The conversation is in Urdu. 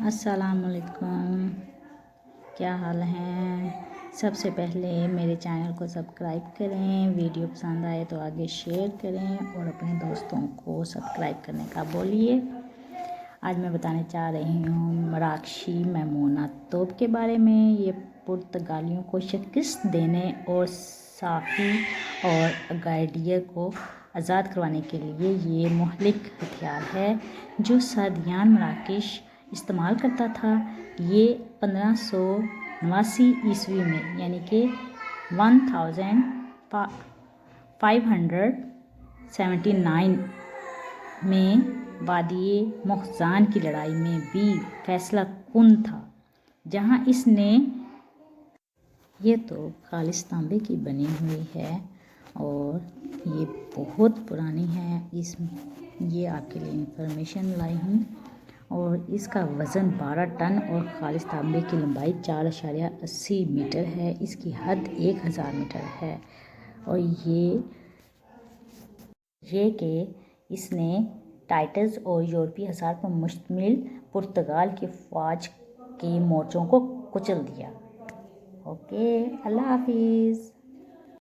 السلام علیکم، کیا حال ہیں؟ سب سے پہلے میرے چینل کو سبسکرائب کریں، ویڈیو پسند آئے تو آگے شیئر کریں اور اپنے دوستوں کو سبسکرائب کرنے کا بولیے۔ آج میں بتانے چاہ رہی ہوں مراکشی میمونہ توپ کے بارے میں۔ یہ پرتگالیوں کو شکست دینے اور صافی اور اگائیڈیر کو آزاد کروانے کے لیے یہ مہلک ہتھیار ہے جو صدیان مراکش استعمال کرتا تھا۔ یہ 1589 میں یعنی کہ 1579 میں وادی مخزان کی لڑائی میں بھی فیصلہ کن تھا، جہاں اس نے یہ توپ خالص تانبے کی بنی ہوئی ہے اور یہ بہت پرانی ہے۔ یہ آپ کے لیے انفارمیشن لائی ہوں اور اس کا وزن 12 ٹن اور خالص تانبے کی لمبائی 4.80 میٹر ہے۔ اس کی حد 1000 میٹر ہے اور یہ کہ اس نے ٹائٹس اور یورپی حصار پر مشتمل پرتگال کی فوج کے مورچوں کو کچل دیا۔ اوکے، اللہ حافظ۔